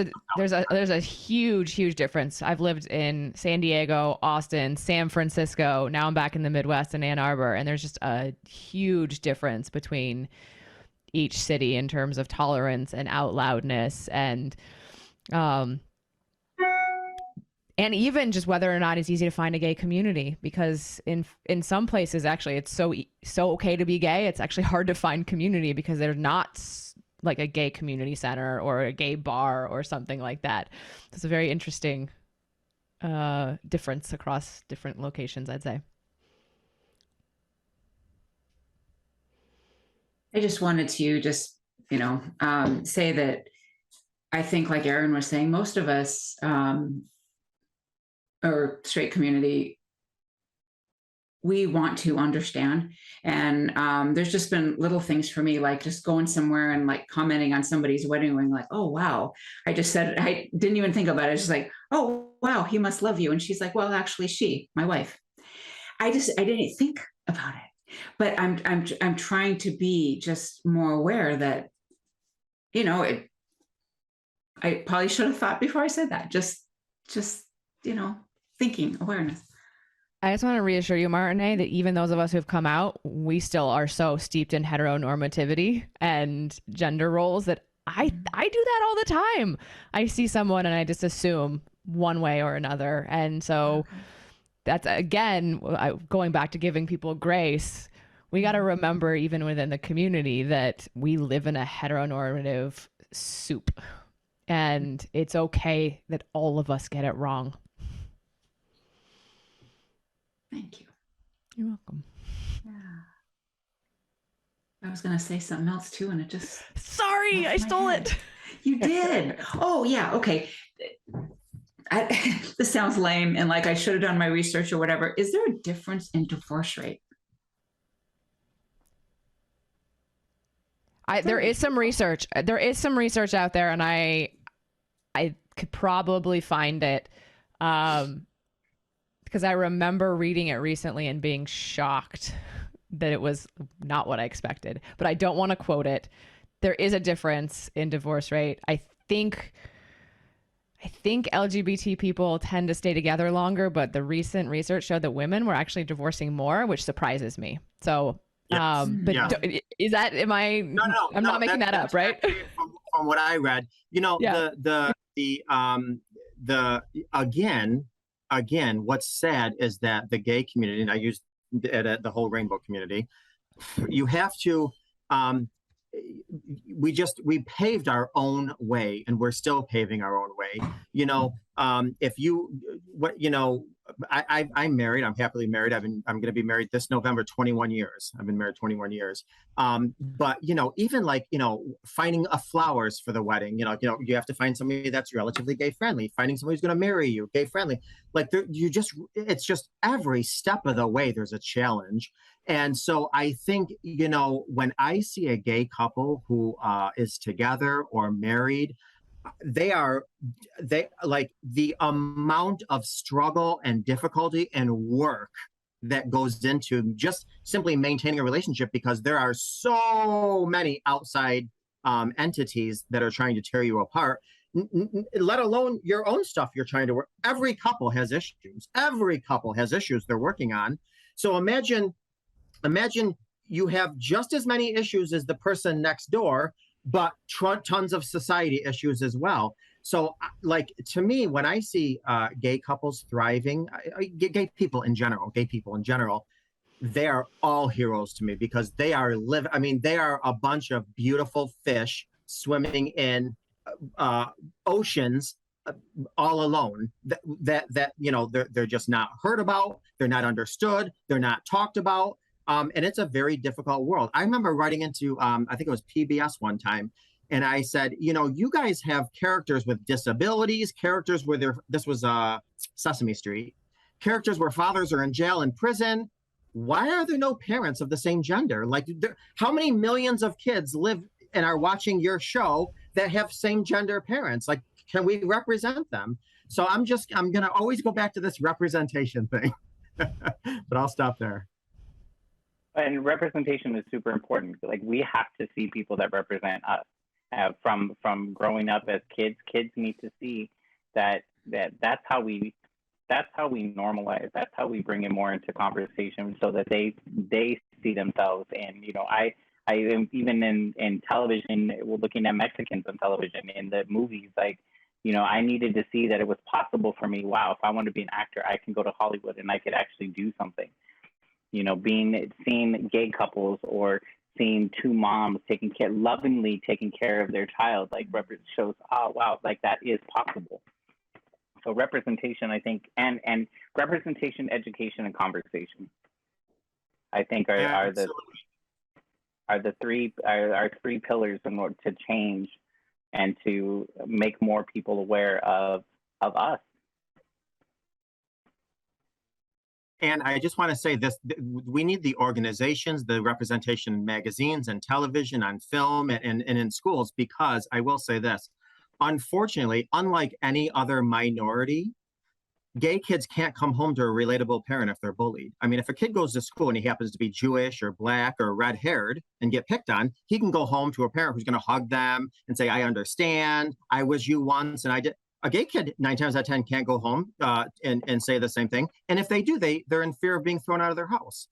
[SPEAKER 3] a huge difference. I've lived in San Diego, Austin, San Francisco. Now I'm back in the Midwest in Ann Arbor, and there's just a huge difference between each city in terms of tolerance and out loudness um and even just whether or not it's easy to find a gay community, because in some places actually it's so okay to be gay, it's actually hard to find community because there's not like a gay community center or a gay bar or something like that. It's a very interesting difference across different locations, I'd say.
[SPEAKER 2] I just wanted to say that I think, like Erin was saying, most of us, or straight community, we want to understand. And there's just been little things for me, like just going somewhere and like commenting on somebody's wedding ring, like, oh, wow. I didn't even think about it. It's just like, oh, wow, he must love you. And she's like, well, actually, my wife. I didn't think about it, but I'm trying to be just more aware that, I probably should have thought before I said that. Just thinking, awareness.
[SPEAKER 3] I just want to reassure you, Martine, that even those of us who've come out, we still are so steeped in heteronormativity and gender roles that I do that all the time. I see someone and I just assume one way or another. And so that's, again, going back to giving people grace. We got to remember, even within the community, that we live in a heteronormative soup. And it's okay that all of us get it wrong.
[SPEAKER 2] Thank you.
[SPEAKER 3] You're welcome.
[SPEAKER 2] Yeah. I was going to say something else too, and it just...
[SPEAKER 3] Sorry, I stole it.
[SPEAKER 2] You did. Oh, yeah. Okay. This sounds lame, and like I should have done my research or whatever. Is there a difference in divorce rate?
[SPEAKER 3] There is some research. There is some research out there, and I could probably find it. Because I remember reading it recently and being shocked that it was not what I expected. But I don't want to quote it. There is a difference in divorce rate. I think LGBT people tend to stay together longer, but the recent research showed that women were actually divorcing more, which surprises me. So,
[SPEAKER 5] yes.
[SPEAKER 3] But
[SPEAKER 5] yeah.
[SPEAKER 3] Is that, am I,
[SPEAKER 5] no,
[SPEAKER 3] I'm not making that up, right?
[SPEAKER 5] From what I read, again, what's sad is that the gay community, and I use the whole rainbow community, you have to, we paved our own way, and we're still paving our own way. I'm married. I'm happily married. I'm going to be married this November, 21 years. I've been married 21 years. But even finding flowers for the wedding, you have to find somebody that's relatively gay friendly, finding somebody who's going to marry you, gay friendly. Like it's just every step of the way, there's a challenge. And so I think, when I see a gay couple who is together or married, they like the amount of struggle and difficulty and work that goes into just simply maintaining a relationship, because there are so many outside entities that are trying to tear you apart, let alone your own stuff you're trying to work. Every couple has issues. Every couple has issues they're working on. So imagine you have just as many issues as the person next door, but tons of society issues as well. So, like, to me, when I see gay couples thriving, gay people in general, they are all heroes to me, because they are they are a bunch of beautiful fish swimming in oceans all alone. They're just not heard about. They're not understood. They're not talked about. And it's a very difficult world. I remember writing into, I think it was PBS one time, and I said, you guys have characters with disabilities, characters where this was Sesame Street, characters where fathers are in jail and prison. Why are there no parents of the same gender? Like, how many millions of kids live and are watching your show that have same gender parents? Like, can we represent them? So I'm going to always go back to this representation thing, but I'll stop there.
[SPEAKER 4] And representation is super important. Like, we have to see people that represent us. from growing up as kids. Kids need to see that's how we normalize. That's how we bring it more into conversation, so that they see themselves. And I am, even in television, we're looking at Mexicans on television in the movies, like, I needed to see that it was possible for me. Wow, if I want to be an actor, I can go to Hollywood and I could actually do something. Seeing gay couples, or seeing two moms lovingly taking care of their child, like, shows, oh wow, like, that is possible. So representation, I think, and representation, education, and conversation, I think are the three pillars in order to change and to make more people aware of us.
[SPEAKER 5] And I just want to say this, we need the organizations, the representation in magazines and television, on film, and in schools, because I will say this, unfortunately, unlike any other minority, gay kids can't come home to a relatable parent if they're bullied. I mean, if a kid goes to school and he happens to be Jewish or Black or red-haired and get picked on, he can go home to a parent who's going to hug them and say, I understand, I was you once, and I did. A gay kid, 9 times out of 10, can't go home and say the same thing. And if they do, they're in fear of being thrown out of their house.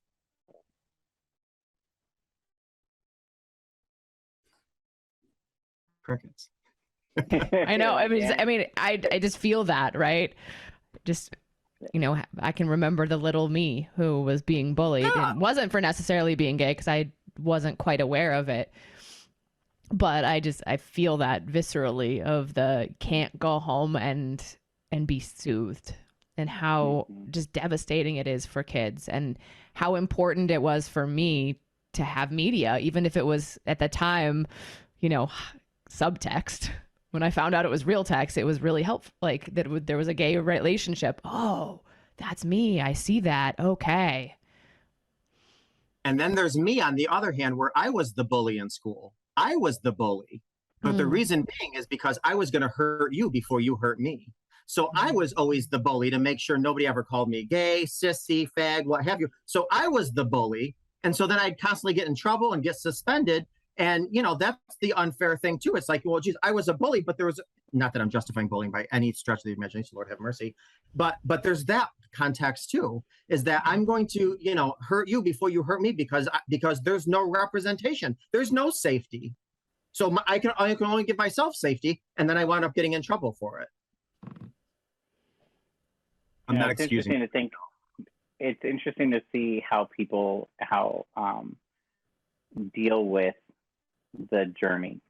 [SPEAKER 5] Crickets.
[SPEAKER 3] I know. I just feel that, right? Just, I can remember the little me who was being bullied. It wasn't for necessarily being gay, because I wasn't quite aware of it. But I feel that viscerally, of the can't go home and be soothed, and how just devastating it is for kids, and how important it was for me to have media, even if it was at the time, subtext. When I found out it was real text, it was really helpful. Like, that there was a gay relationship. Oh, that's me. I see that. Okay.
[SPEAKER 5] And then there's me, on the other hand, where I was the bully in school. I was the bully. But the reason being is because I was going to hurt you before you hurt me. So I was always the bully to make sure nobody ever called me gay, sissy, fag, what have you. So I was the bully. And so then I'd constantly get in trouble and get suspended. And, that's the unfair thing, too. It's like, well, geez, I was a bully, but there was, not that I'm justifying bullying by any stretch of the imagination, Lord have mercy. But there's that context, too, is that I'm going to, hurt you before you hurt me, because there's no representation. There's no safety. So I can only give myself safety, and then I wound up getting in trouble for it. I'm not excusing.
[SPEAKER 4] It's interesting to see how people deal with the journey.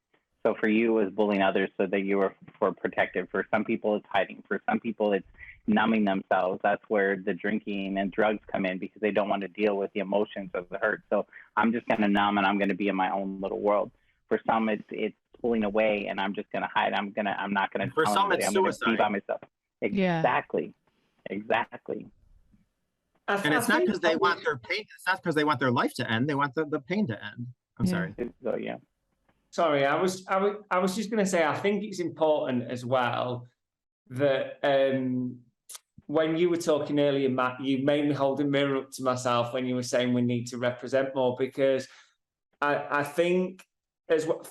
[SPEAKER 4] So for you, it was bullying others so that you were protective. For some people, it's hiding. For some people, it's numbing themselves. That's where the drinking and drugs come in, because they don't want to deal with the emotions of the hurt. So I'm just going to numb, and I'm going to be in my own little world. For some, it's pulling away, and I'm just going to hide. I'm not going to.
[SPEAKER 5] For some, it's suicide.
[SPEAKER 4] Be by myself. Exactly.
[SPEAKER 3] Yeah.
[SPEAKER 4] Exactly.
[SPEAKER 5] And it's not because they want their pain. It's not because they want their life to end. They want the pain to end. I'm sorry.
[SPEAKER 4] So, yeah.
[SPEAKER 7] Sorry, I was just going to say, I think it's important as well that when you were talking earlier, Matt, you made me hold a mirror up to myself when you were saying we need to represent more, because I think,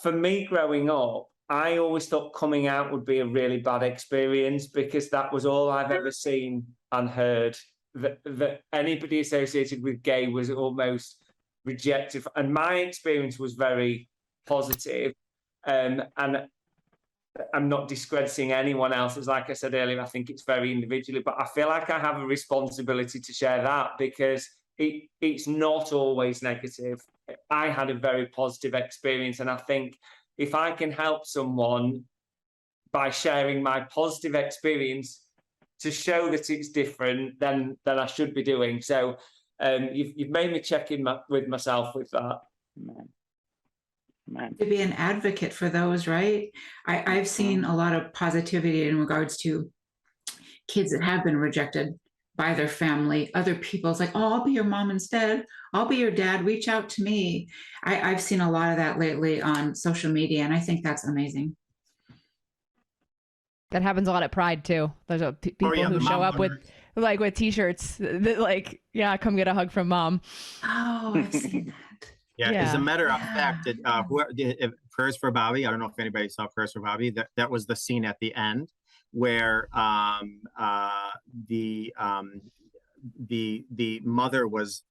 [SPEAKER 7] for me growing up, I always thought coming out would be a really bad experience, because that was all I've ever seen and heard, that anybody associated with gay was almost rejected. And my experience was very positive. And I'm not discrediting anyone else's. Like I said earlier, I think it's very individually, but I feel like I have a responsibility to share that, because it's not always negative. I had a very positive experience, and I think if I can help someone by sharing my positive experience to show that it's different, then I should be doing. So you've made me check in with myself with that.
[SPEAKER 2] Man. To be an advocate for those, right? I've seen a lot of positivity in regards to kids that have been rejected by their family. Other people's like, oh, I'll be your mom instead. I'll be your dad. Reach out to me. I've seen a lot of that lately on social media, and I think that's amazing.
[SPEAKER 3] That happens a lot at Pride too. There's people who show up with T-shirts that, come get a hug from mom.
[SPEAKER 2] Oh, I've seen that.
[SPEAKER 5] Yeah, as a matter of fact, Prayers for Bobby. I don't know if anybody saw Prayers for Bobby. That was the scene at the end where the mother was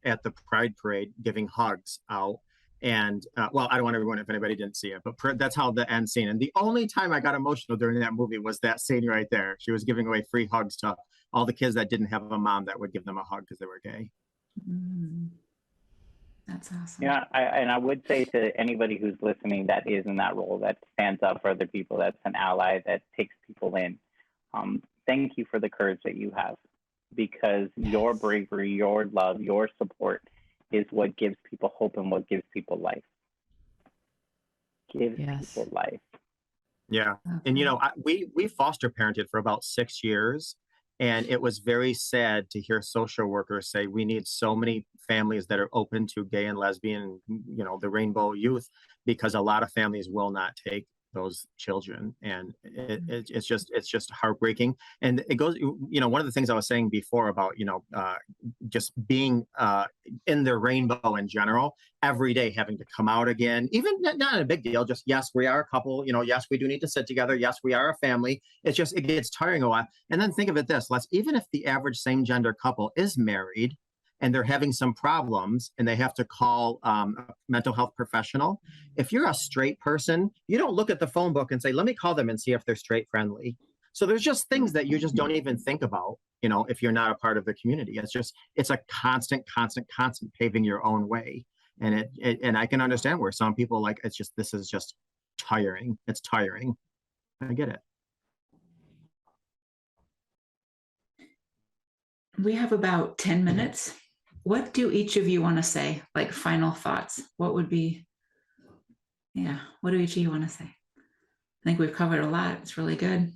[SPEAKER 5] at the Pride Parade giving hugs out. And well, I don't want everyone, if anybody didn't see it, but that's how the end scene. And the only time I got emotional during that movie was that scene right there. She was giving away free hugs to all the kids that didn't have a mom that would give them a hug because they were gay.
[SPEAKER 2] That's awesome.
[SPEAKER 4] Yeah, I would say to anybody who's listening that is in that role, that stands up for other people, that's an ally, that takes people in. Thank you for the courage that you have, because your bravery, your love, your support is what gives people hope and what gives people life. Gives people life.
[SPEAKER 5] Yeah. And, you know, we foster parented for about 6 years. And it was very sad to hear social workers say, we need so many families that are open to gay and lesbian, you know, the rainbow youth, because a lot of families will not take those children. And it's just heartbreaking. And it goes, you know, one of the things I was saying before about, you know, just being in the rainbow in general, every day having to come out again, even not a big deal, just, yes, we are a couple, you know, yes, we do need to sit together. Yes, we are a family. It's just, it gets tiring a while. And then think of it this, even if the average same gender couple is married and they're having some problems and they have to call a mental health professional, if you're a straight person, you don't look at the phone book and say, let me call them and see if they're straight friendly. So there's just things that you just don't even think about, you know, if you're not a part of the community. It's a constant paving your own way. And and I can understand where some people like, this is just tiring. It's tiring. I get it.
[SPEAKER 2] We have about 10 minutes. What do each of you want to say? Like final thoughts? What would be, what do each of you want to say? I think we've covered a lot. It's really good.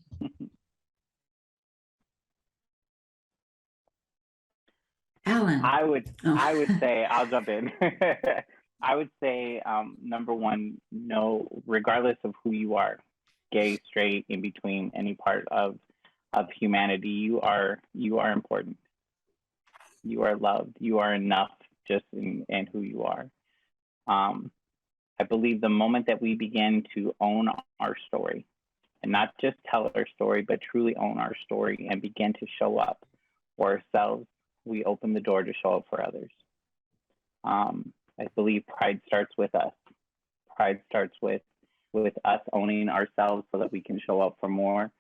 [SPEAKER 2] Alan.
[SPEAKER 4] I would say, I'll jump in. I would say, number one, no, regardless of who you are, gay, straight, in between, any part of humanity, you are important. You are loved. You are enough just in who you are. I believe the moment that we begin to own our story, and not just tell our story, but truly own our story and begin to show up for ourselves, we open the door to show up for others. I believe pride starts with us. Pride starts with us owning ourselves so that we can show up for more.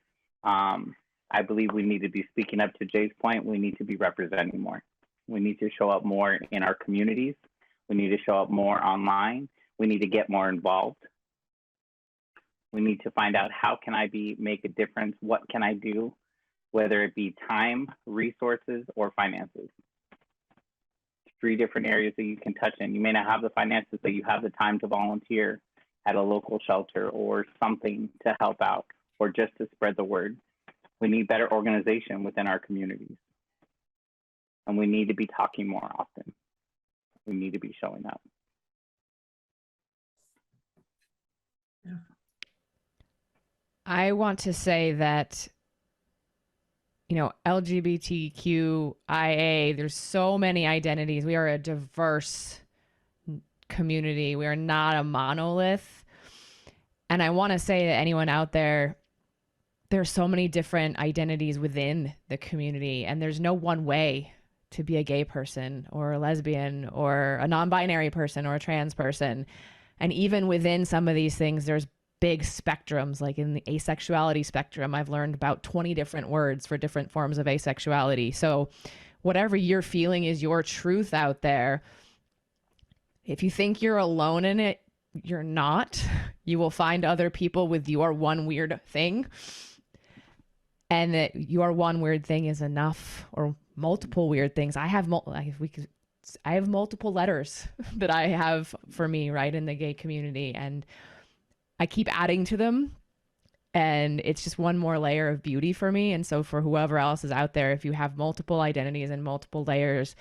[SPEAKER 4] I believe we need to be speaking up. To Jay's point, we need to be representing more. We need to show up more in our communities. We need to show up more online. We need to get more involved. We need to find out, how can I make a difference? What can I do? Whether it be time, resources, or finances. 3 different areas that you can touch in. You may not have the finances, but you have the time to volunteer at a local shelter or something to help out, or just to spread the word. We need better organization within our communities. And we need to be talking more often. We need to be showing up.
[SPEAKER 3] I want to say that, you know, LGBTQIA, there's so many identities. We are a diverse community. We are not a monolith. And I want to say to anyone out there, there's so many different identities within the community, and there's no one way to be a gay person or a lesbian or a non-binary person or a trans person. And even within some of these things, there's big spectrums. Like in the asexuality spectrum, I've learned about 20 different words for different forms of asexuality. So whatever you're feeling is your truth out there. If you think you're alone in it, you're not. You will find other people with your one weird thing, and that your one weird thing is enough, or multiple weird things. I have multiple letters that I have for me, right, in the gay community, and I keep adding to them, and it's just one more layer of beauty for me. And so for whoever else is out there, if you have multiple identities and multiple layers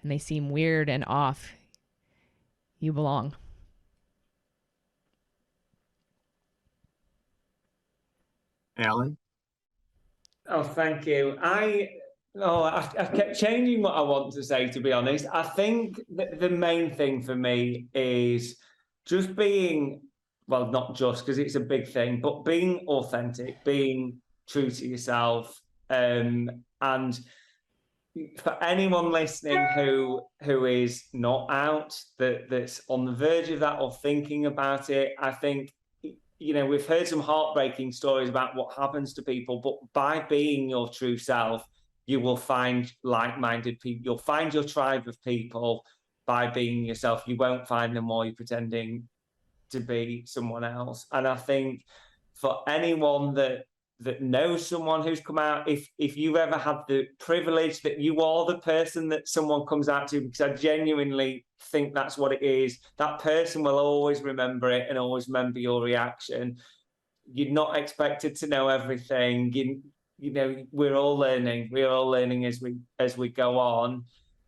[SPEAKER 3] and they seem weird and off, you belong.
[SPEAKER 5] Alan?
[SPEAKER 7] Oh, thank you. I kept changing what I want to say, to be honest. I think that the main thing for me is just being well, not just because it's a big thing, but being authentic, being true to yourself. And for anyone listening who is not out, that's on the verge of that or thinking about it, I think, we've heard some heartbreaking stories about what happens to people, but by being your true self, you will find like-minded people. You'll find your tribe of people by being yourself. You won't find them while you're pretending to be someone else. And I think for anyone that knows someone who's come out, if you've ever had the privilege that you are the person that someone comes out to, because I genuinely think that's what it is, that person will always remember it and always remember your reaction. You're not expected to know everything. We're all learning as we go on.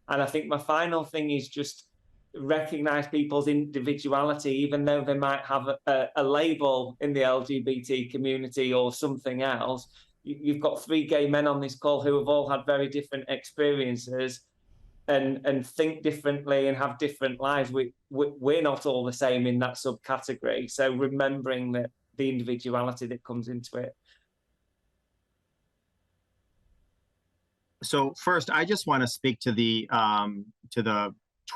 [SPEAKER 7] And I think my final thing is just recognize people's individuality, even though they might have a label in the LGBT community or something else. You've got 3 gay men on this call who have all had very different experiences and think differently and have different lives. We're not all the same in that subcategory. So remembering that the individuality that comes into it.
[SPEAKER 5] So first, I just want to speak to the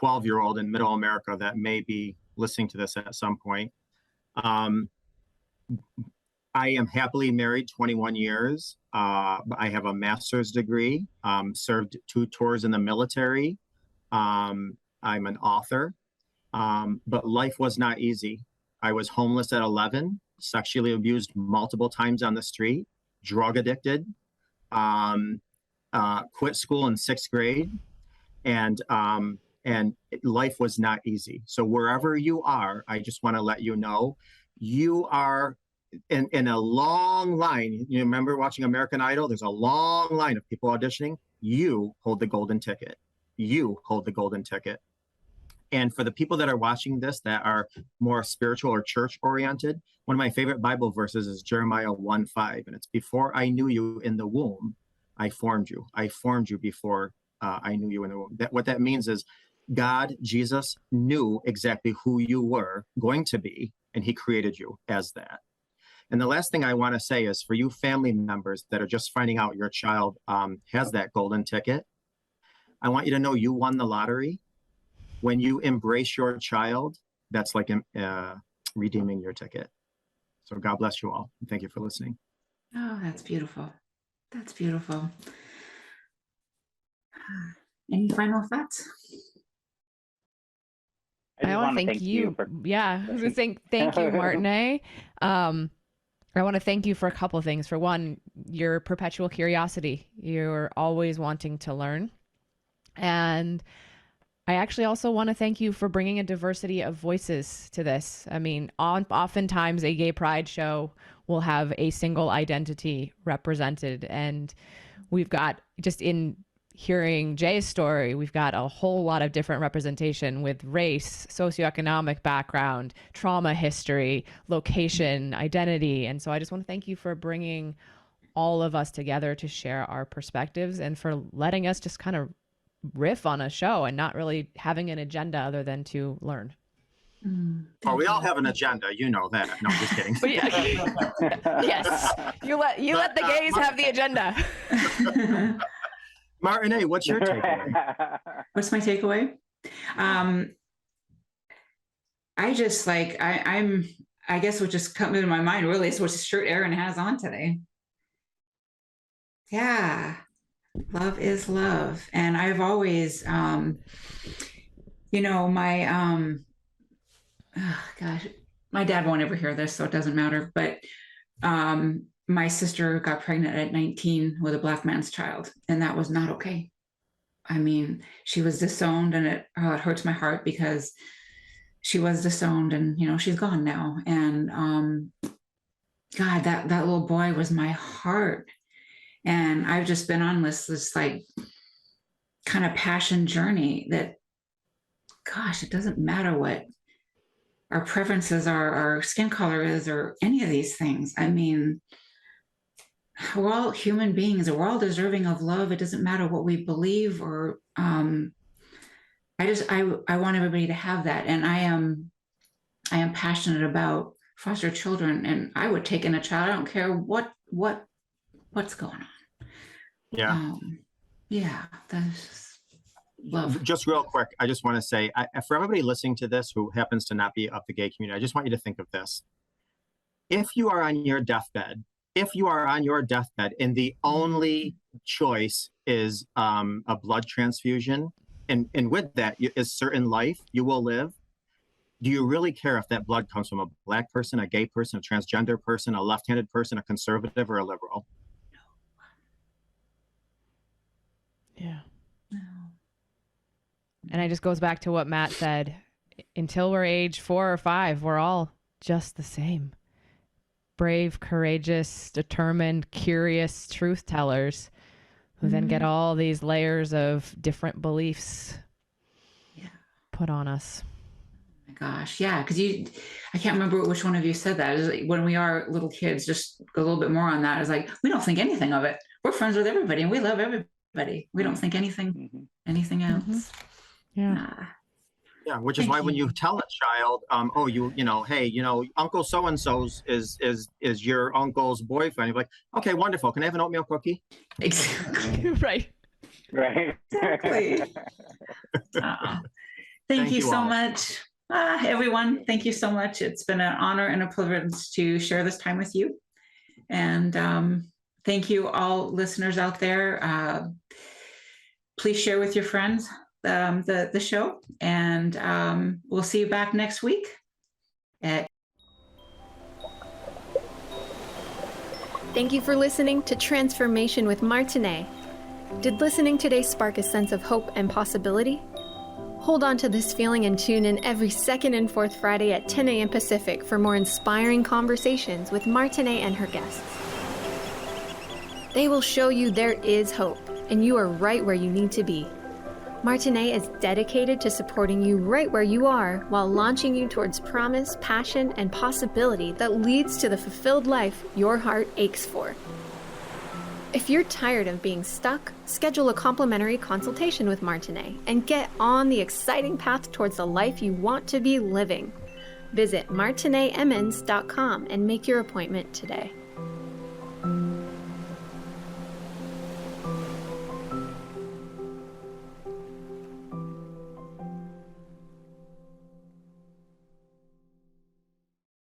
[SPEAKER 5] 12-year-old in Middle America that may be listening to this at some point. I am happily married 21 years. I have a master's degree, served 2 tours in the military. I'm an author, but life was not easy. I was homeless at 11, sexually abused multiple times on the street, drug addicted, quit school in 6th grade, and life was not easy. So wherever you are, I just want to let you know, you are in a long line. You remember watching American Idol? There's a long line of people auditioning. You hold the golden ticket. You hold the golden ticket. And for the people that are watching this that are more spiritual or church oriented, one of my favorite Bible verses is Jeremiah 1:5. And it's, before I knew you in the womb, I formed you. I formed you before I knew you in the womb. What that means is God, Jesus, knew exactly who you were going to be, and he created you as that. And the last thing I want to say is, for you family members that are just finding out your child has that golden ticket, I want you to know you won the lottery. When you embrace your child, that's like redeeming your ticket. So God bless you all. Thank you for listening.
[SPEAKER 2] Oh, that's beautiful. That's beautiful. Any final thoughts?
[SPEAKER 3] I want to thank you. Yeah, I was going to say thank you, Martine. I want to thank you for a couple of things. For one, your perpetual curiosity. You're always wanting to learn. And I actually also want to thank you for bringing a diversity of voices to this. I mean, oftentimes a gay pride show will have a single identity represented. And we've got, just in hearing Jay's story, we've got a whole lot of different representation with race, socioeconomic background, trauma history, location, identity. And so I just want to thank you for bringing all of us together to share our perspectives, and for letting us just kind of riff on a show and not really having an agenda other than to learn.
[SPEAKER 5] Oh, we all have an agenda, you know that. No, I'm just kidding.
[SPEAKER 3] Yes, you let the gays have the agenda.
[SPEAKER 5] Martine, what's your takeaway?
[SPEAKER 2] What's my takeaway? I just I guess what just come into my mind really is what the shirt Erin has on today. Yeah, love is love. And I've always, my, my dad won't ever hear this, so it doesn't matter. But my sister got pregnant at 19 with a Black man's child, and that was not okay. I mean, she was disowned, and it hurts my heart because she was disowned, and, she's gone now. And God, that little boy was my heart. And I've just been on this like kind of passion journey that, gosh, it doesn't matter what our preferences are, our skin color is, or any of these things. I mean, we're all human beings, and we're all deserving of love. It doesn't matter what we believe, or I want everybody to have that. And I am passionate about foster children, and I would take in a child. I don't care what's going on.
[SPEAKER 5] Yeah.
[SPEAKER 2] Yeah, that's love.
[SPEAKER 5] Just real quick, I just want to say, for everybody listening to this who happens to not be of the gay community, I just want you to think of this. If you are on your deathbed, and the only choice is a blood transfusion, and with that is certain life you will live, do you really care if that blood comes from a Black person, a gay person, a transgender person, a left-handed person, a conservative, or a liberal?
[SPEAKER 3] Yeah.
[SPEAKER 2] No.
[SPEAKER 3] And it just goes back to what Matt said. Until we're age 4 or 5, we're all just the same. Brave, courageous, determined, curious truth tellers who then get all these layers of different beliefs put on us.
[SPEAKER 2] Oh my gosh, yeah, because I can't remember which one of you said that. It's like, when we are little kids, just a little bit more on that. It's like, we don't think anything of it. We're friends with everybody and we love everybody. We don't think anything else.
[SPEAKER 3] Yeah.
[SPEAKER 5] Yeah, which is why when you tell a child, hey, Uncle so-and-so's is your uncle's boyfriend, you're like, okay, wonderful. Can I have an oatmeal cookie?
[SPEAKER 2] Exactly.
[SPEAKER 3] Right.
[SPEAKER 2] Exactly. Thank you so much. Everyone, thank you so much. It's been an honor and a privilege to share this time with you. And thank you all listeners out there. Please share with your friends the show, and we'll see you back next week.
[SPEAKER 1] Thank you for listening to Transformation with Martine. Did listening today spark a sense of hope and possibility? Hold on to this feeling and tune in every second and fourth Friday at 10 a.m. Pacific for more inspiring conversations with Martine and her guests. They will show you there is hope, and you are right where you need to be. Martine is dedicated to supporting you right where you are while launching you towards promise, passion, and possibility that leads to the fulfilled life your heart aches for. If you're tired of being stuck, schedule a complimentary consultation with Martine and get on the exciting path towards the life you want to be living. Visit martineemmons.com and make your appointment today.